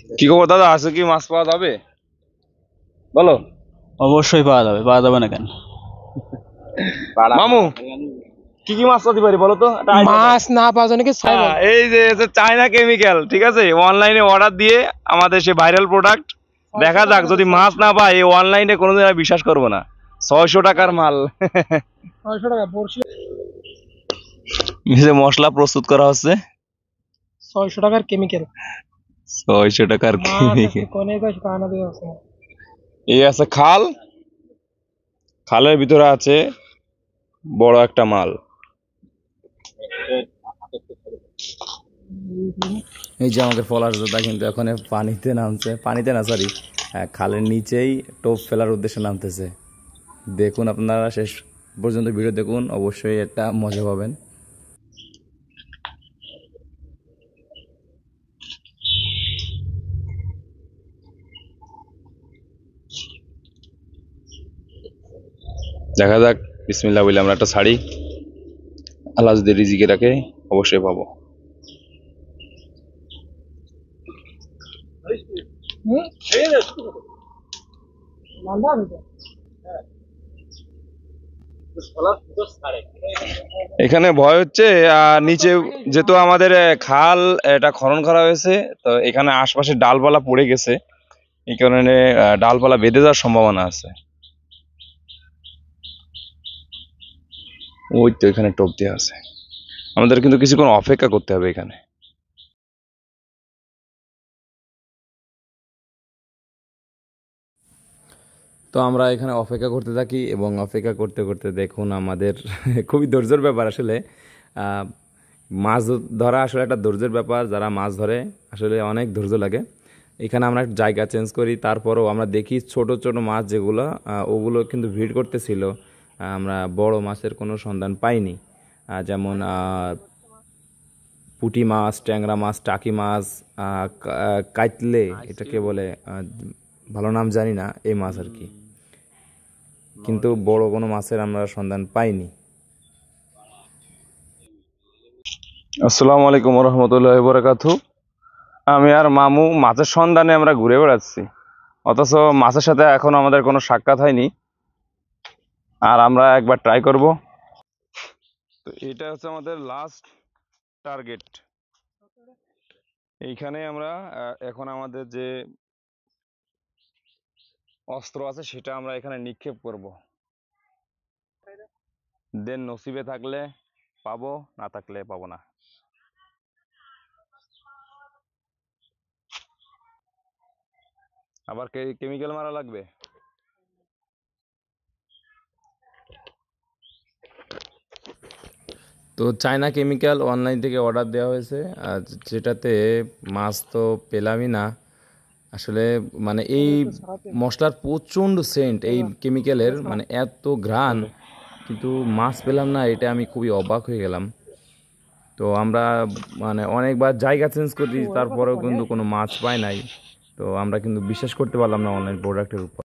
কি খবর দাদা, আছে কি মাছ পাওয়া যাবে? বলো। অবশ্যই পাওয়া যাবে না কেন? মামু, কি কি মাছ পাতি পারি বলো তো, মাছ না পাওয়া যায় নাকি? এই যে চায়না কেমিক্যাল, ঠিক আছে, অনলাইনে অর্ডার দিয়ে আমাদের সে ভাইরাল প্রোডাক্ট, দেখা যাক যদি মাছ না পাই এই অনলাইনে কোনোদিন আর বিশ্বাস করবো না। 600 টাকার মাল। 600 টাকা বড়শি। যে মশলা প্রস্তুত করা হচ্ছে 600 টাকার কেমিক্যাল। 600 টাকার কেমিক্যাল কোনে কইছ কানা দিয়ে আছে। এই আছে খাল, খালের ভিতরে আছে বড় একটা মাল। এই যে আমাদের পলাশ দাদা কিন্তু এখন পানিতে নামছে, পানিতে না সরি খালের নিচেই টোপ ফেলার উদ্দেশ্যে নামতেছে। দেখুন আপনারা শেষ পর্যন্ত ভিডিও দেখুন, অবশ্যই একটা মজা পাবেন। দেখা যাক, বিসমিল্লাহ বলে আমরা একটা ছাড়ি, আল্লাহ যদি রিজিকে রাখে অবশ্যই পাবো। এখানে ভয় হচ্ছে নিচে যেহেতু আমাদের খাল এটা খনন করা হয়েছে, তো এখানে আশপাশে ডালপালা পড়ে গেছে, এই কারণে ডালপালা বেঁধে যাওয়ার সম্ভাবনা আছে। ওই তো এখানে টোপ দেওয়া আছে, আমাদের কিন্তু কিছুক্ষণ অপেক্ষা করতে হবে এখানে। তো আমরা এখানে অপেক্ষা করতে থাকি এবং অপেক্ষা করতে করতে দেখুন আমাদের খুবই ধৈর্যের ব্যাপার আসলে। মাছ ধরা আসলে একটা ধৈর্যের ব্যাপার, যারা মাছ ধরে আসলে অনেক ধৈর্য লাগে। এখানে আমরা জায়গা চেঞ্জ করি, তারপরও আমরা দেখি ছোট ছোট মাছ যেগুলো ওগুলো কিন্তু ভিড় করতেছিল। আমরা বড় মাছের কোনো সন্ধান পাইনি, যেমন পুঁটি মাছ, ট্যাংরা মাছ, টাকি মাছ, কাইতলে এটাকে বলে, ভালো নাম জানি না, এই মাছ আর কি। কিন্তু বড় কোনো মাছের আমরা সন্ধান পাইনি। আসসালামু আলাইকুম রহমতুল্লাহি ওয়া বারাকাতুহু। আমি আর মামু মাছের সন্ধানে আমরা ঘুরে বেড়াচ্ছি, অথচ মাছের সাথে এখন আমাদের কোনো সাক্ষাৎ হয়নি, আর আমরা একবার ট্রাই করব। তো এটা হচ্ছে আমাদের লাস্ট টার্গেট। এইখানে আমরা এখন আমাদের যে অস্ত্র আছে সেটা আমরা এখানে নিক্ষেপ করব, দেন নসিবে থাকলে পাবো, না থাকলে পাবো না। আবার কেমিক্যাল মারা লাগবে। তো চায়না কেমিক্যাল অনলাইন থেকে অর্ডার দেওয়া হয়েছে, আর যেটাতে মাছ তো পেলামই না আসলে। মানে এই মশলার প্রচণ্ড সেন্ট এই কেমিক্যালের, মানে এত ঘ্রাণ, কিন্তু মাছ পেলাম না, এটা আমি খুবই অবাক হয়ে গেলাম। তো আমরা মানে অনেকবার জায়গা চেঞ্জ করি, তারপরেও কিন্তু কোনো মাছ পাই নাই। তো আমরা কিন্তু বিশ্বাস করতে পারলাম না অনলাইন প্রোডাক্টের উপর।